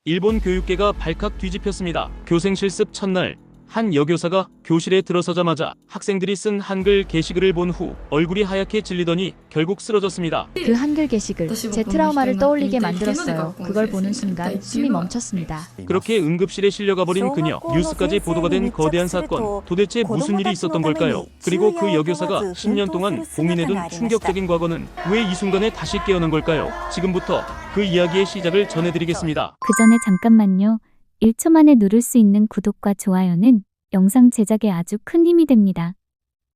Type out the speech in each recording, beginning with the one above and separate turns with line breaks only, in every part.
일본 교육계가 발칵 뒤집혔습니다. 교생 실습 첫날, 한 여교사가 교실에 들어서자마자 학생들이 쓴 한글 게시글을 본 후 얼굴이 하얗게 질리더니 결국 쓰러졌습니다.
그 한글 게시글, 제 트라우마를 떠올리게 만들었어요. 그걸 보는 순간 숨이 멈췄습니다.
그렇게 응급실에 실려가 버린 그녀, 뉴스까지 보도가 된 거대한 사건, 도대체 무슨 일이 있었던 걸까요? 그리고 그 여교사가 10년 동안 봉인해둔 충격적인 과거는 왜 이 순간에 다시 깨어난 걸까요? 지금부터 그 이야기의 시작을 전해드리겠습니다.
그 전에 잠깐만요. 1초 만에 누를 수 있는 구독과 좋아요는 영상 제작에 아주 큰 힘이 됩니다.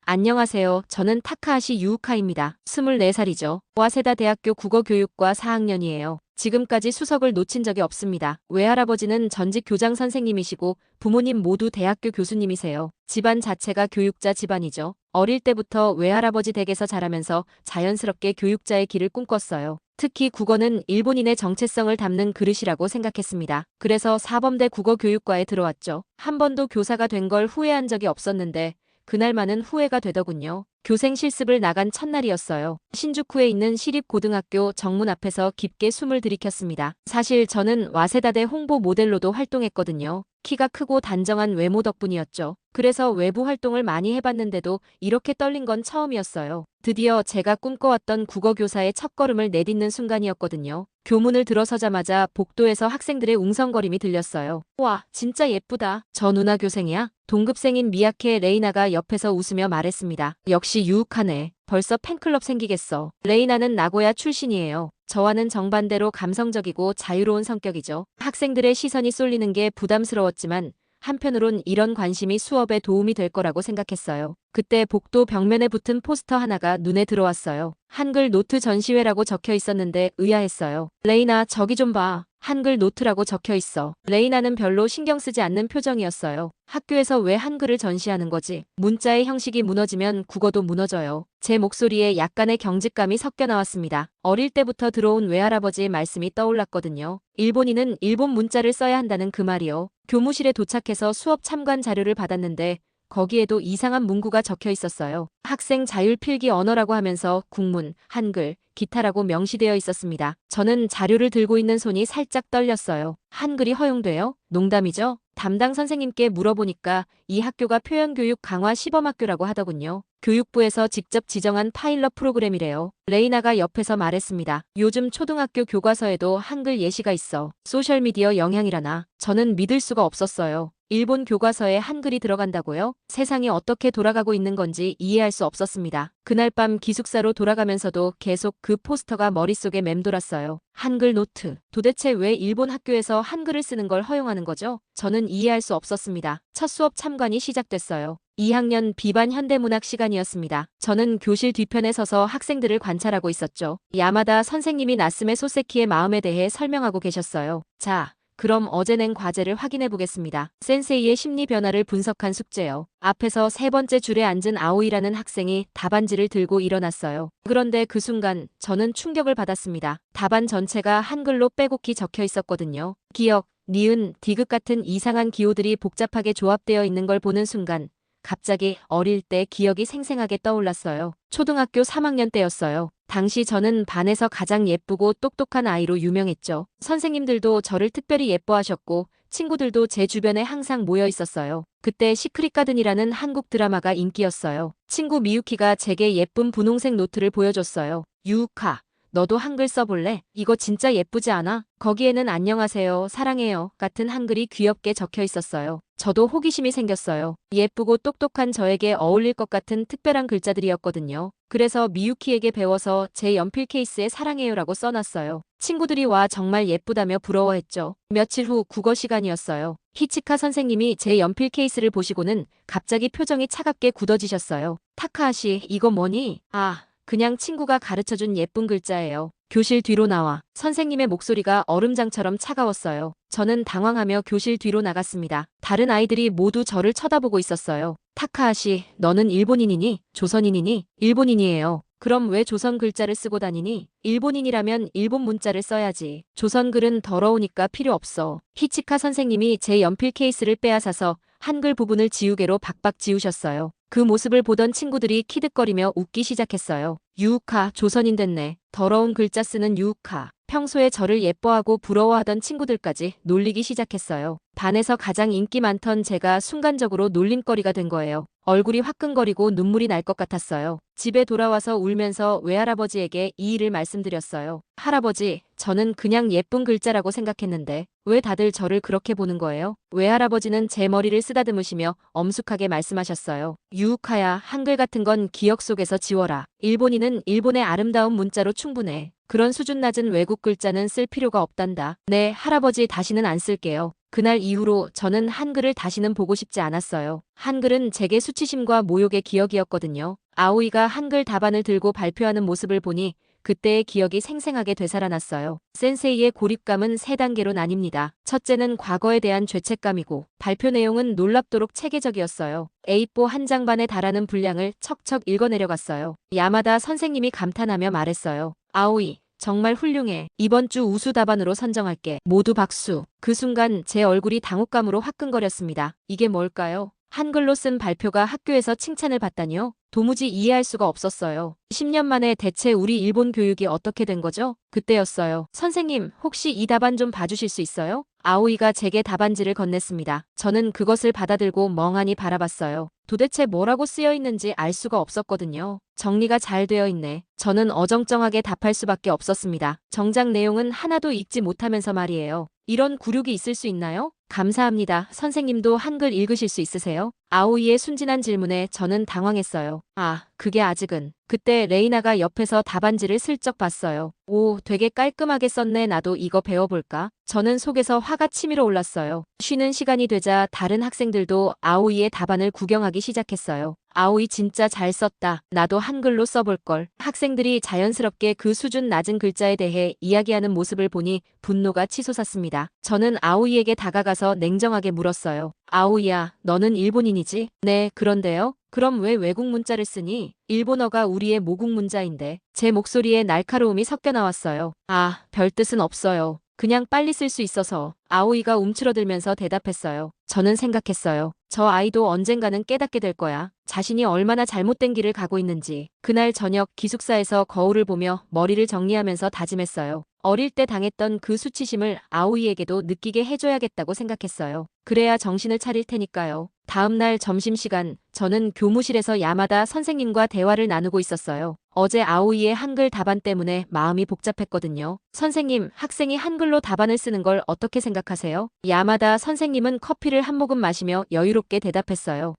안녕하세요. 저는 타카하시 유우카입니다. 24살이죠. 와세다 대학교 국어교육과 4학년이에요. 지금까지 수석을 놓친 적이 없습니다. 외할아버지는 전직 교장 선생님이시고 부모님 모두 대학교 교수님이세요. 집안 자체가 교육자 집안이죠. 어릴 때부터 외할아버지 댁에서 자라면서 자연스럽게 교육자의 길을 꿈꿨어요. 특히 국어는 일본인의 정체성을 담는 그릇이라고 생각했습니다. 그래서 사범대 국어교육과에 들어왔죠. 한 번도 교사가 된 걸 후회한 적이 없었는데 그날만은 후회가 되더군요. 교생 실습을 나간 첫날이었어요. 신주쿠에 있는 시립고등학교 정문 앞에서 깊게 숨을 들이켰습니다. 사실 저는 와세다대 홍보 모델로도 활동했거든요. 키가 크고 단정한 외모 덕분이었죠. 그래서 외부 활동을 많이 해봤는데도 이렇게 떨린 건 처음이었어요. 드디어 제가 꿈꿔왔던 국어교사의 첫걸음을 내딛는 순간이었거든요. 교문을 들어서자마자 복도에서 학생들의 웅성거림이 들렸어요. 와, 진짜 예쁘다. 저 누나 교생이야? 동급생인 미야케 레이나가 옆에서 웃으며 말했습니다. 역시 유욱하네. 벌써 팬클럽 생기겠어. 레이나는 나고야 출신이에요. 저와는 정반대로 감성적이고 자유로운 성격이죠. 학생들의 시선이 쏠리는 게 부담스러웠지만 한편으론 이런 관심이 수업에 도움이 될 거라고 생각했어요. 그때 복도 벽면에 붙은 포스터 하나가 눈에 들어왔어요. 한글 노트 전시회라고 적혀 있었는데 의아했어요. 레이나, 저기 좀 봐. 한글 노트라고 적혀 있어. 레이나는 별로 신경 쓰지 않는 표정이었어요. 학교에서 왜 한글을 전시하는 거지? 문자의 형식이 무너지면 국어도 무너져요. 제 목소리에 약간의 경직감이 섞여 나왔습니다. 어릴 때부터 들어온 외할아버지의 말씀이 떠올랐거든요. 일본인은 일본 문자를 써야 한다는 그 말이요. 교무실에 도착해서 수업 참관 자료를 받았는데 거기에도 이상한 문구가 적혀 있었어요. 학생 자율 필기 언어라고 하면서 국문, 한글, 기타라고 명시되어 있었습니다. 저는 자료를 들고 있는 손이 살짝 떨렸어요. 한글이 허용돼요? 농담이죠? 담당 선생님께 물어보니까 이 학교가 표현교육 강화 시범학교라고 하더군요. 교육부에서 직접 지정한 파일럿 프로그램이래요. 레이나가 옆에서 말했습니다. 요즘 초등학교 교과서에도 한글 예시가 있어. 소셜미디어 영향이라나. 저는 믿을 수가 없었어요. 일본 교과서에 한글이 들어간다고요? 세상이 어떻게 돌아가고 있는 건지 이해할 수 없었습니다. 그날 밤 기숙사로 돌아가면서도 계속 그 포스터가 머릿속에 맴돌았어요. 한글 노트. 도대체 왜 일본 학교에서 한글을 쓰는 걸 허용하는 거죠? 저는 이해할 수 없었습니다. 첫 수업 참관이 시작됐어요. 2학년 비반 현대문학 시간이었습니다. 저는 교실 뒤편에 서서 학생들을 관찰하고 있었죠. 야마다 선생님이 나스메 소세키의 마음에 대해 설명하고 계셨어요. 자, 그럼 어제 낸 과제를 확인해 보겠습니다. 센세이의 심리 변화를 분석한 숙제요. 앞에서 세 번째 줄에 앉은 아오이라는 학생이 답안지를 들고 일어났어요. 그런데 그 순간 저는 충격을 받았습니다. 답안 전체가 한글로 빼곡히 적혀 있었거든요. 기역, 니은, 디귿 같은 이상한 기호들이 복잡하게 조합되어 있는 걸 보는 순간 갑자기 어릴 때 기억이 생생하게 떠올랐어요. 초등학교 3학년 때였어요. 당시 저는 반에서 가장 예쁘고 똑똑한 아이로 유명했죠. 선생님들도 저를 특별히 예뻐하셨고 친구들도 제 주변에 항상 모여 있었어요. 그때 시크릿 가든이라는 한국 드라마가 인기였어요. 친구 미유키가 제게 예쁜 분홍색 노트를 보여줬어요. 유우카, 너도 한글 써볼래? 이거 진짜 예쁘지 않아? 거기에는 안녕하세요, 사랑해요 같은 한글이 귀엽게 적혀 있었어요. 저도 호기심이 생겼어요. 예쁘고 똑똑한 저에게 어울릴 것 같은 특별한 글자들이었거든요. 그래서 미유키에게 배워서 제 연필 케이스에 사랑해요라고 써놨어요. 친구들이 와 정말 예쁘다며 부러워했죠. 며칠 후 국어 시간이었어요. 히치카 선생님이 제 연필 케이스를 보시고는 갑자기 표정이 차갑게 굳어지셨어요. 타카하시, 이거 뭐니? 아, 그냥 친구가 가르쳐준 예쁜 글자예요. 교실 뒤로 나와. 선생님의 목소리가 얼음장처럼 차가웠어요. 저는 당황하며 교실 뒤로 나갔습니다. 다른 아이들이 모두 저를 쳐다보고 있었어요. 타카하시, 너는 일본인이니? 조선인이니? 일본인이에요. 그럼 왜 조선 글자를 쓰고 다니니? 일본인이라면 일본 문자를 써야지. 조선 글은 더러우니까 필요 없어. 히치카 선생님이 제 연필 케이스를 빼앗아서 한글 부분을 지우개로 박박 지우셨어요. 그 모습을 보던 친구들이 키득거리며 웃기 시작했어요. 유우카, 조선인 됐네. 더러운 글자 쓰는 유우카. 평소에 저를 예뻐하고 부러워하던 친구들까지 놀리기 시작했어요. 반에서 가장 인기 많던 제가 순간적으로 놀림거리가 된 거예요. 얼굴이 화끈거리고 눈물이 날 것 같았어요. 집에 돌아와서 울면서 외할아버지에게 이 일을 말씀드렸어요. 할아버지, 저는 그냥 예쁜 글자라고 생각했는데 왜 다들 저를 그렇게 보는 거예요? 외할아버지는 제 머리를 쓰다듬으시며 엄숙하게 말씀하셨어요. 유우카야, 한글 같은 건 기억 속에서 지워라. 일본인은 일본의 아름다운 문자로 충분해. 그런 수준 낮은 외국 글자는 쓸 필요가 없단다. 네, 할아버지 다시는 안 쓸게요. 그날 이후로 저는 한글을 다시는 보고 싶지 않았어요. 한글은 제게 수치심과 모욕의 기억이었거든요. 아오이가 한글 답안을 들고 발표하는 모습을 보니 그때의 기억이 생생하게 되살아났어요. 센세이의 고립감은 세 단계로 나뉩니다. 첫째는 과거에 대한 죄책감이고 발표 내용은 놀랍도록 체계적이었어요. A4 한 장 반에 달하는 분량을 척척 읽어내려갔어요. 야마다 선생님이 감탄하며 말했어요. 아오이, 정말 훌륭해. 이번 주 우수 답안으로 선정할게. 모두 박수. 그 순간 제 얼굴이 당혹감으로 화끈거렸습니다. 이게 뭘까요? 한글로 쓴 발표가 학교에서 칭찬을 받다니요? 도무지 이해할 수가 없었어요. 10년 만에 대체 우리 일본 교육이 어떻게 된 거죠? 그때였어요. 선생님, 혹시 이 답안 좀 봐주실 수 있어요? 아오이가 제게 답안지를 건넸습니다. 저는 그것을 받아들고 멍하니 바라봤어요. 도대체 뭐라고 쓰여 있는지 알 수가 없었거든요. 정리가 잘 되어 있네. 저는 어정쩡하게 답할 수밖에 없었습니다. 정작 내용은 하나도 읽지 못하면서 말이에요. 이런 굴욕이 있을 수 있나요? 감사합니다. 선생님도 한글 읽으실 수 있으세요? 아오이의 순진한 질문에 저는 당황했어요. 아, 그게 아직은. 그때 레이나가 옆에서 답안지를 슬쩍 봤어요. 오, 되게 깔끔하게 썼네. 나도 이거 배워볼까? 저는 속에서 화가 치밀어 올랐어요. 쉬는 시간이 되자 다른 학생들도 아오이의 답안을 구경하기 시작했어요. 아오이 진짜 잘 썼다. 나도 한글로 써볼걸. 학생들이 자연스럽게 그 수준 낮은 글자에 대해 이야기하는 모습을 보니 분노가 치솟았습니다. 저는 아오이에게 다가가서 냉정하게 물었어요. 아오이야, 너는 일본인이지? 네, 그런데요? 그럼 왜 외국 문자를 쓰니? 일본어가 우리의 모국 문자인데. 제 목소리에 날카로움이 섞여 나왔어요. 아, 별 뜻은 없어요. 그냥 빨리 쓸 수 있어서. 아오이가 움츠러들면서 대답했어요. 저는 생각했어요. 저 아이도 언젠가는 깨닫게 될 거야. 자신이 얼마나 잘못된 길을 가고 있는지. 그날 저녁 기숙사에서 거울을 보며 머리를 정리하면서 다짐했어요. 어릴 때 당했던 그 수치심을 아오이에게도 느끼게 해줘야겠다고 생각했어요. 그래야 정신을 차릴 테니까요. 다음 날 점심시간, 저는 교무실에서 야마다 선생님과 대화를 나누고 있었어요. 어제 아오이의 한글 답안 때문에 마음이 복잡했거든요. 선생님, 학생이 한글로 답안을 쓰는 걸 어떻게 생각하세요? 야마다 선생님은 커피를 한 모금 마시며 여유롭게 대답했어요.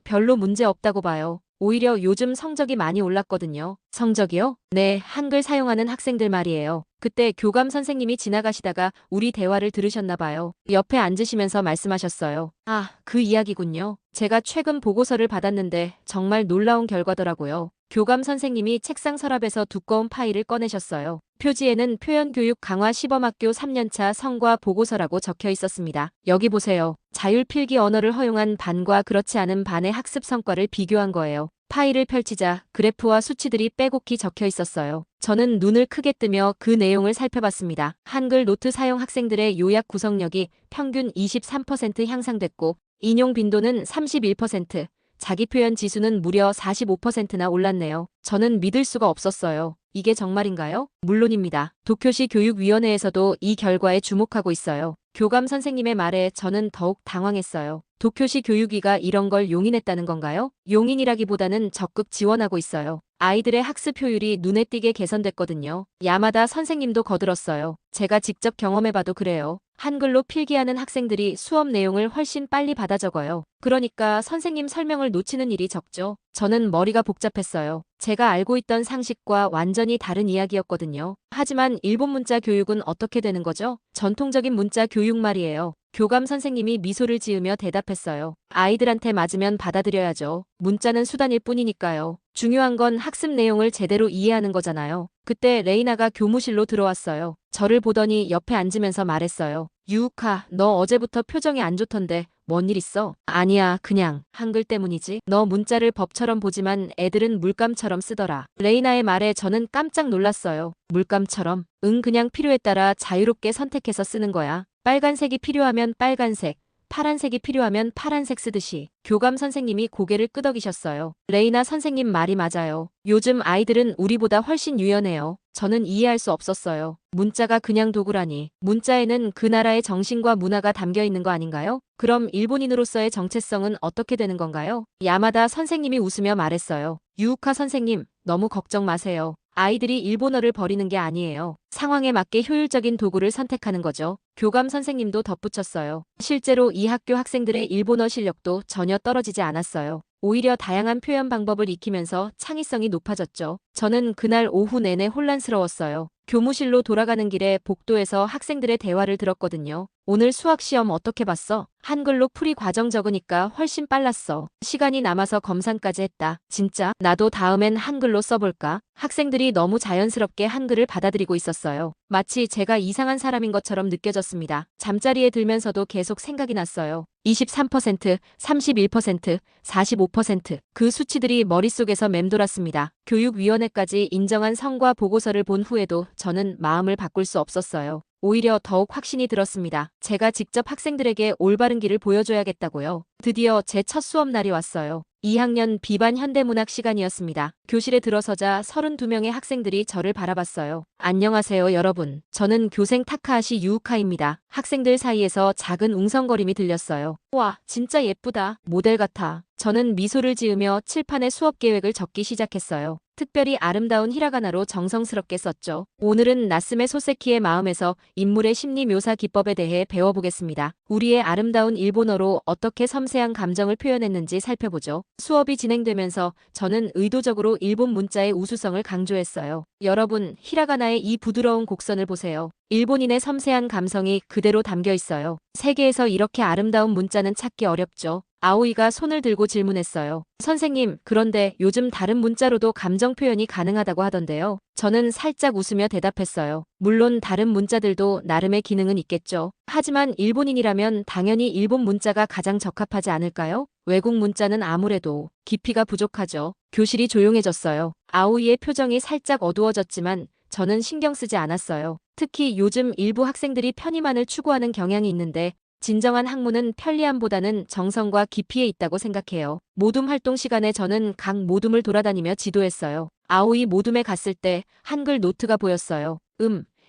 별로 문제 없다고 봐요. 오히려 요즘 성적이 많이 올랐거든요. 성적이요? 네, 한글 사용하는 학생들 말이에요. 그때 교감 선생님이 지나가시다가 우리 대화를 들으셨나 봐요. 옆에 앉으시면서 말씀하셨어요. 아, 그 이야기군요. 제가 최근 보고서를 받았는데 정말 놀라운 결과더라고요. 교감 선생님이 책상 서랍에서 두꺼운 파일을 꺼내셨어요. 표지에는 표현교육 강화 시범학교 3년차 성과 보고서라고 적혀 있었습니다. 여기 보세요. 자율필기 언어를 허용한 반과 그렇지 않은 반의 학습 성과를 비교한 거예요. 파일을 펼치자 그래프와 수치들이 빼곡히 적혀 있었어요. 저는 눈을 크게 뜨며 그 내용을 살펴봤습니다. 한글 노트 사용 학생들의 요약 구성력이 평균 23% 향상됐고 인용 빈도는 31%, 자기 표현 지수는 무려 45%나 올랐네요. 저는 믿을 수가 없었어요. 이게 정말인가요? 물론입니다. 도쿄시 교육위원회에서도 이 결과에 주목하고 있어요. 교감 선생님의 말에 저는 더욱 당황했어요. 도쿄시 교육위가 이런 걸 용인했다는 건가요? 용인이라기보다는 적극 지원하고 있어요. 아이들의 학습 효율이 눈에 띄게 개선됐거든요. 야마다 선생님도 거들었어요. 제가 직접 경험해봐도 그래요. 한글로 필기하는 학생들이 수업 내용을 훨씬 빨리 받아 적어요. 그러니까 선생님 설명을 놓치는 일이 적죠. 저는 머리가 복잡했어요. 제가 알고 있던 상식과 완전히 다른 이야기였거든요. 하지만 일본 문자 교육은 어떻게 되는 거죠? 전통적인 문자 교육 말이에요. 교감 선생님이 미소를 지으며 대답했어요. 아이들한테 맞으면 받아들여야죠. 문자는 수단일 뿐이니까요. 중요한 건 학습 내용을 제대로 이해하는 거잖아요. 그때 레이나가 교무실로 들어왔어요. 저를 보더니 옆에 앉으면서 말했어요. 유우카, 너 어제부터 표정이 안 좋던데 뭔 일 있어? 아니야, 그냥 한글 때문이지. 너 문자를 법처럼 보지만 애들은 물감처럼 쓰더라. 레이나의 말에 저는 깜짝 놀랐어요. 물감처럼? 응, 그냥 필요에 따라 자유롭게 선택해서 쓰는 거야. 빨간색이 필요하면 빨간색, 파란색이 필요하면 파란색 쓰듯이. 교감 선생님이 고개를 끄덕이셨어요. 레이나 선생님 말이 맞아요. 요즘 아이들은 우리보다 훨씬 유연해요. 저는 이해할 수 없었어요. 문자가 그냥 도구라니. 문자에는 그 나라의 정신과 문화가 담겨 있는 거 아닌가요? 그럼 일본인으로서의 정체성은 어떻게 되는 건가요? 야마다 선생님이 웃으며 말했어요. 유우카 선생님, 너무 걱정 마세요. 아이들이 일본어를 버리는 게 아니에요. 상황에 맞게 효율적인 도구를 선택하는 거죠. 교감 선생님도 덧붙였어요. 실제로 이 학교 학생들의 일본어 실력도 전혀 떨어지지 않았어요. 오히려 다양한 표현 방법을 익히면서 창의성이 높아졌죠. 저는 그날 오후 내내 혼란스러웠어요. 교무실로 돌아가는 길에 복도에서 학생들의 대화를 들었거든요. 오늘 수학 시험 어떻게 봤어? 한글로 풀이 과정 적으니까 훨씬 빨랐어. 시간이 남아서 검산까지 했다. 진짜? 나도 다음엔 한글로 써볼까? 학생들이 너무 자연스럽게 한글을 받아들이고 있었어요. 마치 제가 이상한 사람인 것처럼 느껴졌습니다. 잠자리에 들면서도 계속 생각이 났어요. 23%, 31%, 45%. 그 수치들이 머릿속에서 맴돌았습니다. 교육위원회까지 인정한 성과 보고서를 본 후에도 저는 마음을 바꿀 수 없었어요. 오히려 더욱 확신이 들었습니다. 제가 직접 학생들에게 올바른 길을 보여줘야겠다고요. 드디어 제 첫 수업 날이 왔어요. 2학년 비반 현대문학 시간이었습니다. 교실에 들어서자 32명의 학생들이 저를 바라봤어요. 안녕하세요, 여러분. 저는 교생 타카하시 유우카입니다. 학생들 사이에서 작은 웅성거림이 들렸어요. 와, 진짜 예쁘다. 모델 같아. 저는 미소를 지으며 칠판에 수업 계획을 적기 시작했어요. 특별히 아름다운 히라가나로 정성스럽게 썼죠. 오늘은 나스메 소세키의 마음에서 인물의 심리 묘사 기법에 대해 배워보겠습니다. 우리의 아름다운 일본어로 어떻게 섬세한 감정을 표현했는지 살펴보죠. 수업이 진행되면서 저는 의도적으로 일본 문자의 우수성을 강조했어요. 여러분, 히라가나의 이 부드러운 곡선을 보세요. 일본인의 섬세한 감성이 그대로 담겨 있어요. 세계에서 이렇게 아름다운 문자는 찾기 어렵죠. 아오이가 손을 들고 질문했어요. 선생님, 그런데 요즘 다른 문자로도 감정 표현이 가능하다고 하던데요. 저는 살짝 웃으며 대답했어요. 물론 다른 문자들도 나름의 기능은 있겠죠. 하지만 일본인이라면 당연히 일본 문자가 가장 적합하지 않을까요? 외국 문자는 아무래도 깊이가 부족하죠. 교실이 조용해졌어요. 아오이의 표정이 살짝 어두워졌지만 저는 신경 쓰지 않았어요. 특히 요즘 일부 학생들이 편의만을 추구하는 경향이 있는데 진정한 학문은 편리함보다는 정성과 깊이에 있다고 생각해요. 모둠 활동 시간에 저는 각 모둠을 돌아다니며 지도했어요. 아오이 모둠에 갔을 때 한글 노트가 보였어요.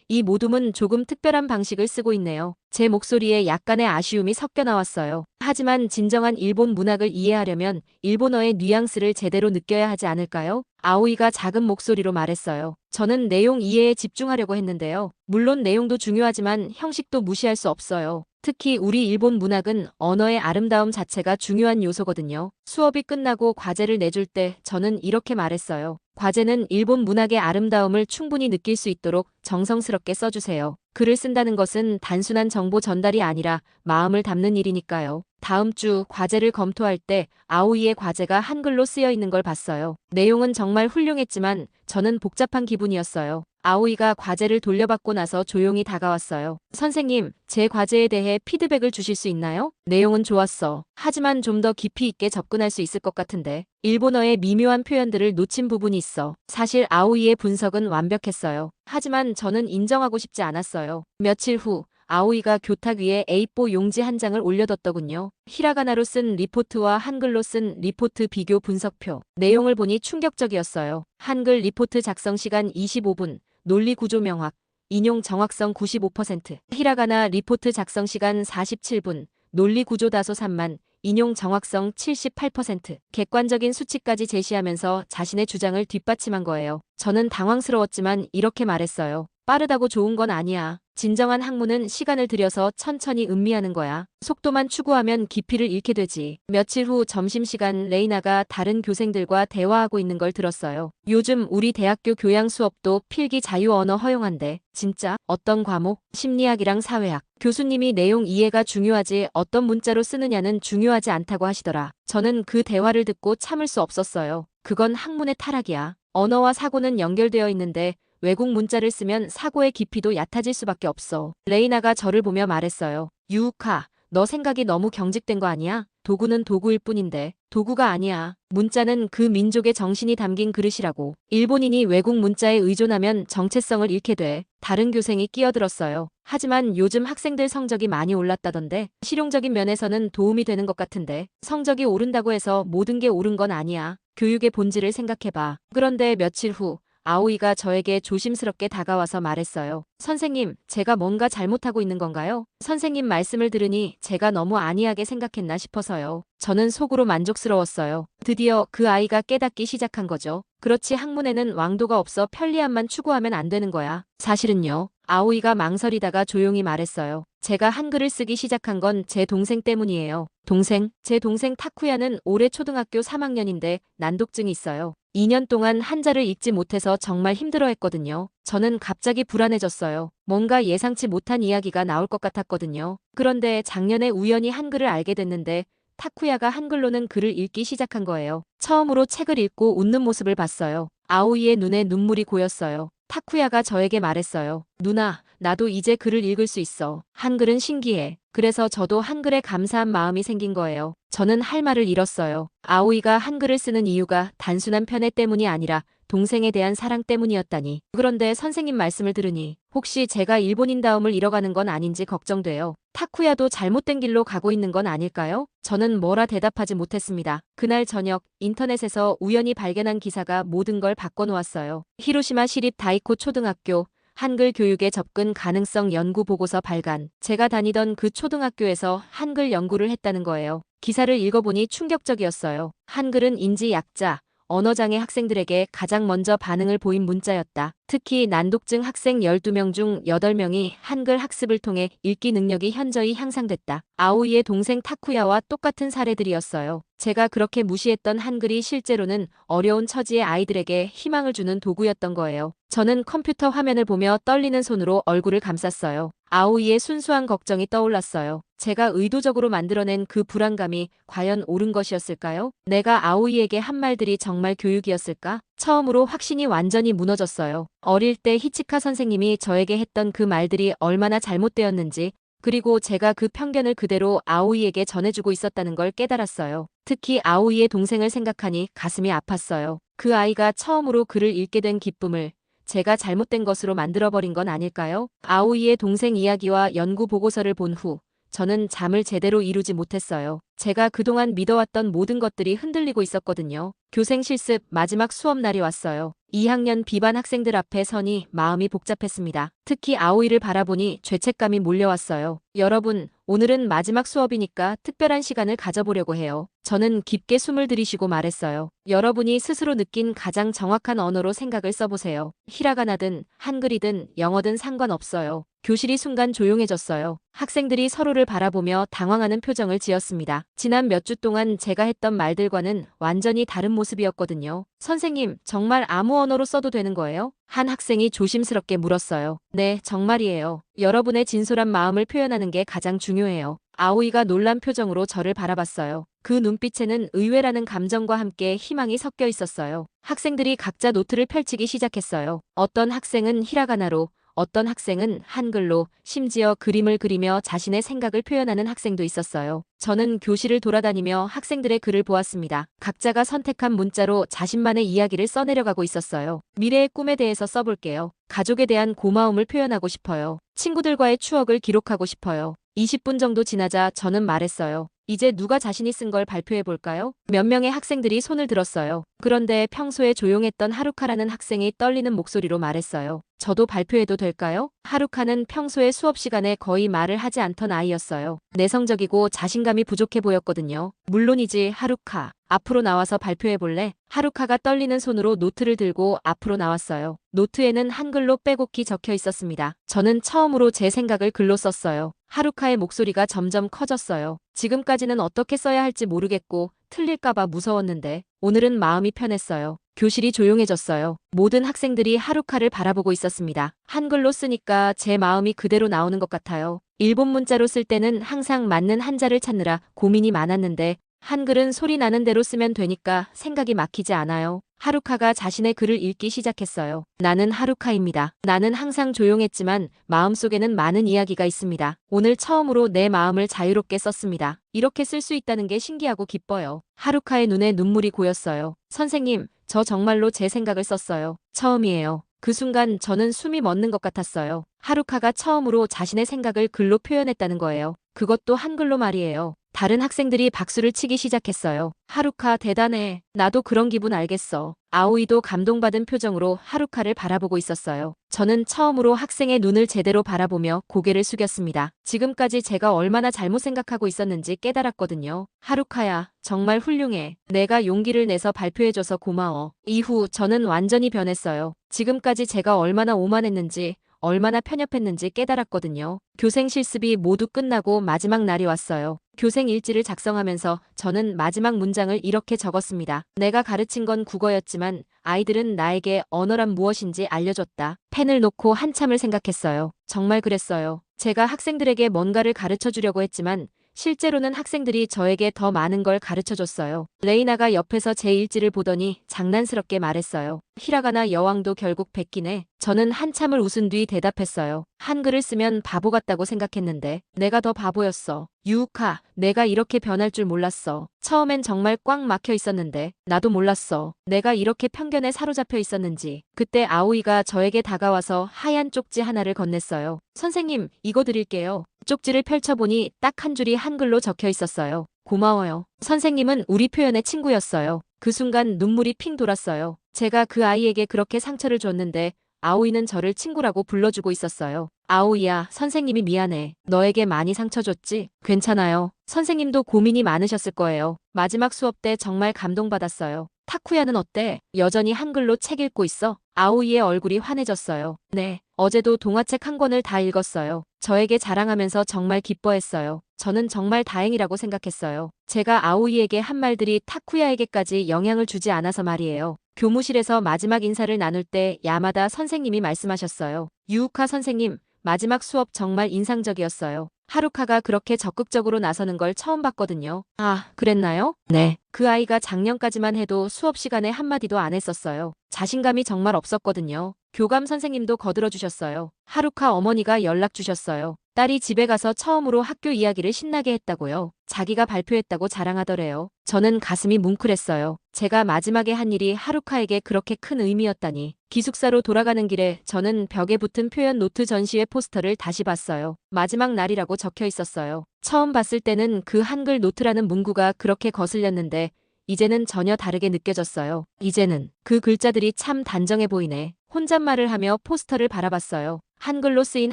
이 모둠은 조금 특별한 방식을 쓰고 있네요. 제 목소리에 약간의 아쉬움이 섞여 나왔어요. 하지만 진정한 일본 문학을 이해하려면 일본어의 뉘앙스를 제대로 느껴야 하지 않을까요? 아오이가 작은 목소리로 말했어요. 저는 내용 이해에 집중하려고 했는데요. 물론 내용도 중요하지만 형식도 무시할 수 없어요. 특히 우리 일본 문학은 언어의 아름다움 자체가 중요한 요소거든요. 수업이 끝나고 과제를 내줄 때 저는 이렇게 말했어요. 과제는 일본 문학의 아름다움을 충분히 느낄 수 있도록 정성스럽게 써주세요. 글을 쓴다는 것은 단순한 정보 전달이 아니라 마음을 담는 일이니까요. 다음 주 과제를 검토할 때 아오이의 과제가 한글로 쓰여 있는 걸 봤어요. 내용은 정말 훌륭했지만 저는 복잡한 기분이었어요. 아오이가 과제를 돌려받고 나서 조용히 다가왔어요. 선생님, 제 과제에 대해 피드백을 주실 수 있나요? 내용은 좋았어. 하지만 좀 더 깊이 있게 접근할 수 있을 것 같은데. 일본어의 미묘한 표현들을 놓친 부분이 있어. 사실 아오이의 분석은 완벽했어요. 하지만 저는 인정하고 싶지 않았어요. 며칠 후 아오이가 교탁 위에 A4 용지 한 장을 올려뒀더군요. 히라가나로 쓴 리포트와 한글로 쓴 리포트 비교 분석표. 내용을 보니 충격적이었어요. 한글 리포트 작성 시간 25분, 논리 구조 명확, 인용 정확성 95%. 히라가나 리포트 작성 시간 47분, 논리 구조 다소 산만, 인용 정확성 78%. 객관적인 수치까지 제시하면서 자신의 주장을 뒷받침한 거예요. 저는 당황스러웠지만 이렇게 말했어요. 빠르다고 좋은 건 아니야. 진정한 학문은 시간을 들여서 천천히 음미하는 거야. 속도만 추구하면 깊이를 잃게 되지. 며칠 후 점심시간 레이나가 다른 교생들과 대화하고 있는 걸 들었어요. 요즘 우리 대학교 교양 수업도 필기 자유 언어 허용한대. 진짜? 어떤 과목? 심리학이랑 사회학. 교수님이 내용 이해가 중요하지 어떤 문자로 쓰느냐는 중요하지 않다고 하시더라. 저는 그 대화를 듣고 참을 수 없었어요. 그건 학문의 타락이야. 언어와 사고는 연결되어 있는데 외국 문자를 쓰면 사고의 깊이도 얕아질 수밖에 없어. 레이나가 저를 보며 말했어요. 유우카, 너 생각이 너무 경직된 거 아니야? 도구는 도구일 뿐인데 도구가 아니야. 문자는 그 민족의 정신이 담긴 그릇이라고. 일본인이 외국 문자에 의존하면 정체성을 잃게 돼. 다른 교생이 끼어들었어요. 하지만 요즘 학생들 성적이 많이 올랐다던데 실용적인 면에서는 도움이 되는 것 같은데 성적이 오른다고 해서 모든 게 옳은 건 아니야. 교육의 본질을 생각해봐. 그런데 며칠 후 아오이가 저에게 조심스럽게 다가와서 말했어요. 선생님, 제가 뭔가 잘못하고 있는 건가요? 선생님 말씀을 들으니 제가 너무 안이하게 생각했나 싶어서요. 저는 속으로 만족스러웠어요. 드디어 그 아이가 깨닫기 시작한 거죠. 그렇지, 학문에는 왕도가 없어 편리함만 추구하면 안 되는 거야. 사실은요. 아오이가 망설이다가 조용히 말했어요. 제가 한글을 쓰기 시작한 건 제 동생 때문이에요. 동생? 제 동생 타쿠야는 올해 초등학교 3학년인데 난독증이 있어요. 2년 동안 한자를 읽지 못해서 정말 힘들어했거든요. 저는 갑자기 불안해졌어요. 뭔가 예상치 못한 이야기가 나올 것 같았거든요. 그런데 작년에 우연히 한글을 알게 됐는데 타쿠야가 한글로는 글을 읽기 시작한 거예요. 처음으로 책을 읽고 웃는 모습을 봤어요. 아오이의 눈에 눈물이 고였어요. 타쿠야가 저에게 말했어요. 누나, 나도 이제 글을 읽을 수 있어. 한글은 신기해. 그래서 저도 한글에 감사한 마음이 생긴 거예요. 저는 할 말을 잃었어요. 아오이가 한글을 쓰는 이유가 단순한 편애 때문이 아니라 동생에 대한 사랑 때문이었다니. 그런데 선생님 말씀을 들으니 혹시 제가 일본인다움을 잃어가는 건 아닌지 걱정돼요. 타쿠야도 잘못된 길로 가고 있는 건 아닐까요? 저는 뭐라 대답하지 못했습니다. 그날 저녁 인터넷에서 우연히 발견한 기사가 모든 걸 바꿔놓았어요. 히로시마 시립 다이코 초등학교 한글 교육에 접근 가능성 연구 보고서 발간. 제가 다니던 그 초등학교에서 한글 연구를 했다는 거예요. 기사를 읽어보니 충격적이었어요. 한글은 인지 약자, 언어장애 학생들에게 가장 먼저 반응을 보인 문자였다. 특히 난독증 학생 12명 중 8명이 한글 학습을 통해 읽기 능력이 현저히 향상됐다. 아오이의 동생 타쿠야와 똑같은 사례들이었어요. 제가 그렇게 무시했던 한글이 실제로는 어려운 처지의 아이들에게 희망을 주는 도구였던 거예요. 저는 컴퓨터 화면을 보며 떨리는 손으로 얼굴을 감쌌어요. 아오이의 순수한 걱정이 떠올랐어요. 제가 의도적으로 만들어낸 그 불안감이 과연 옳은 것이었을까요? 내가 아오이에게 한 말들이 정말 교육이었을까? 처음으로 확신이 완전히 무너졌어요. 어릴 때 히치카 선생님이 저에게 했던 그 말들이 얼마나 잘못되었는지, 그리고 제가 그 편견을 그대로 아오이에게 전해주고 있었다는 걸 깨달았어요. 특히 아오이의 동생을 생각하니 가슴이 아팠어요. 그 아이가 처음으로 글을 읽게 된 기쁨을 제가 잘못된 것으로 만들어버린 건 아닐까요? 아오이의 동생 이야기와 연구 보고서를 본 후 저는 잠을 제대로 이루지 못했어요. 제가 그동안 믿어왔던 모든 것들이 흔들리고 있었거든요. 교생 실습 마지막 수업 날이 왔어요. 2학년 B반 학생들 앞에 서니 마음이 복잡했습니다. 특히 아오이를 바라보니 죄책감이 몰려왔어요. 여러분, 오늘은 마지막 수업이니까 특별한 시간을 가져보려고 해요. 저는 깊게 숨을 들이쉬고 말했어요. 여러분이 스스로 느낀 가장 정확한 언어로 생각을 써보세요. 히라가나든 한글이든 영어든 상관없어요. 교실이 순간 조용해졌어요. 학생들이 서로를 바라보며 당황하는 표정을 지었습니다. 지난 몇 주 동안 제가 했던 말들과는 완전히 다른 모습이었거든요. 선생님, 정말 아무 언어로 써도 되는 거예요? 한 학생이 조심스럽게 물었어요. 네, 정말이에요. 여러분의 진솔한 마음을 표현하는 게 가장 중요해요. 아오이가 놀란 표정으로 저를 바라봤어요. 그 눈빛에는 의외라는 감정과 함께 희망이 섞여 있었어요. 학생들이 각자 노트를 펼치기 시작했어요. 어떤 학생은 히라가나로, 어떤 학생은 한글로, 심지어 그림을 그리며 자신의 생각을 표현하는 학생도 있었어요. 저는 교실을 돌아다니며 학생들의 글을 보았습니다. 각자가 선택한 문자로 자신만의 이야기를 써내려가고 있었어요. 미래의 꿈에 대해서 써볼게요. 가족에 대한 고마움을 표현하고 싶어요. 친구들과의 추억을 기록하고 싶어요. 20분 정도 지나자 저는 말했어요. 이제 누가 자신이 쓴 걸 발표해볼까요? 몇 명의 학생들이 손을 들었어요. 그런데 평소에 조용했던 하루카라는 학생이 떨리는 목소리로 말했어요. 저도 발표해도 될까요? 하루카는 평소에 수업 시간에 거의 말을 하지 않던 아이였어요. 내성적이고 자신감이 부족해 보였거든요. 물론이지, 하루카. 앞으로 나와서 발표해볼래? 하루카가 떨리는 손으로 노트를 들고 앞으로 나왔어요. 노트에는 한글로 빼곡히 적혀 있었습니다. 저는 처음으로 제 생각을 글로 썼어요. 하루카의 목소리가 점점 커졌어요. 지금까지는 어떻게 써야 할지 모르겠고 틀릴까봐 무서웠는데 오늘은 마음이 편했어요. 교실이 조용해졌어요. 모든 학생들이 하루카를 바라보고 있었습니다. 한글로 쓰니까 제 마음이 그대로 나오는 것 같아요. 일본 문자로 쓸 때는 항상 맞는 한자를 찾느라 고민이 많았는데 한글은 소리 나는 대로 쓰면 되니까 생각이 막히지 않아요. 하루카가 자신의 글을 읽기 시작했어요. 나는 하루카입니다. 나는 항상 조용했지만 마음속에는 많은 이야기가 있습니다. 오늘 처음으로 내 마음을 자유롭게 썼습니다. 이렇게 쓸 수 있다는 게 신기하고 기뻐요. 하루카의 눈에 눈물이 고였어요. 선생님, 저 정말로 제 생각을 썼어요. 처음이에요. 그 순간 저는 숨이 멎는 것 같았어요. 하루카가 처음으로 자신의 생각을 글로 표현했다는 거예요. 그것도 한글로 말이에요. 다른 학생들이 박수를 치기 시작했어요. 하루카 대단해. 나도 그런 기분 알겠어. 아오이도 감동받은 표정으로 하루카를 바라보고 있었어요. 저는 처음으로 학생의 눈을 제대로 바라보며 고개를 숙였습니다. 지금까지 제가 얼마나 잘못 생각하고 있었는지 깨달았거든요. 하루카야, 정말 훌륭해. 내가 용기를 내서 발표해줘서 고마워. 이후 저는 완전히 변했어요. 지금까지 제가 얼마나 오만했는지, 얼마나 편협했는지 깨달았거든요. 교생 실습이 모두 끝나고 마지막 날이 왔어요. 교생 일지를 작성하면서 저는 마지막 문장을 이렇게 적었습니다. 내가 가르친 건 국어였지만 아이들은 나에게 언어란 무엇인지 알려줬다. 펜을 놓고 한참을 생각했어요. 정말 그랬어요. 제가 학생들에게 뭔가를 가르쳐 주려고 했지만 실제로는 학생들이 저에게 더 많은 걸 가르쳐줬어요. 레이나가 옆에서 제 일지를 보더니 장난스럽게 말했어요. 히라가나 여왕도 결국 뱉기네. 저는 한참을 웃은 뒤 대답했어요. 한글을 쓰면 바보 같다고 생각했는데 내가 더 바보였어. 유우카, 내가 이렇게 변할 줄 몰랐어. 처음엔 정말 꽉 막혀 있었는데 나도 몰랐어. 내가 이렇게 편견에 사로잡혀 있었는지. 그때 아오이가 저에게 다가와서 하얀 쪽지 하나를 건넸어요. 선생님, 이거 드릴게요. 쪽지를 펼쳐보니 딱 한 줄이 한글로 적혀 있었어요. 고마워요. 선생님은 우리 표현의 친구였어요. 그 순간 눈물이 핑 돌았어요. 제가 그 아이에게 그렇게 상처를 줬는데 아오이는 저를 친구라고 불러주고 있었어요. 아오이야, 선생님이 미안해. 너에게 많이 상처 줬지? 괜찮아요. 선생님도 고민이 많으셨을 거예요. 마지막 수업 때 정말 감동받았어요. 타쿠야는 어때? 여전히 한글로 책 읽고 있어? 아오이의 얼굴이 환해졌어요. 네, 어제도 동화책 한 권을 다 읽었어요. 저에게 자랑하면서 정말 기뻐했어요. 저는 정말 다행이라고 생각했어요. 제가 아오이에게 한 말들이 타쿠야에게까지 영향을 주지 않아서 말이에요. 교무실에서 마지막 인사를 나눌 때 야마다 선생님이 말씀하셨어요. 유우카 선생님, 마지막 수업 정말 인상적이었어요. 하루카가 그렇게 적극적으로 나서는 걸 처음 봤거든요. 아, 그랬나요? 네. 그 아이가 작년까지만 해도 수업 시간에 한마디도 안 했었어요. 자신감이 정말 없었거든요. 교감 선생님도 거들어주셨어요. 하루카 어머니가 연락 주셨어요. 딸이 집에 가서 처음으로 학교 이야기를 신나게 했다고요. 자기가 발표했다고 자랑하더래요. 저는 가슴이 뭉클했어요. 제가 마지막에 한 일이 하루카에게 그렇게 큰 의미였다니. 기숙사로 돌아가는 길에 저는 벽에 붙은 표현 노트 전시회 포스터를 다시 봤어요. 마지막 날이라고 적혀 있었어요. 처음 봤을 때는 그 한글 노트라는 문구가 그렇게 거슬렸는데 이제는 전혀 다르게 느껴졌어요. 이제는 그 글자들이 참 단정해 보이네. 혼잣말을 하며 포스터를 바라봤어요. 한글로 쓰인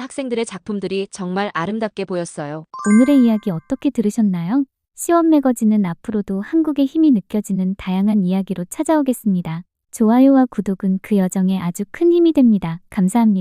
학생들의 작품들이 정말 아름답게 보였어요.
오늘의 이야기 어떻게 들으셨나요? 시원 매거진은 앞으로도 한국의 힘이 느껴지는 다양한 이야기로 찾아오겠습니다. 좋아요와 구독은 그 여정에 아주 큰 힘이 됩니다. 감사합니다.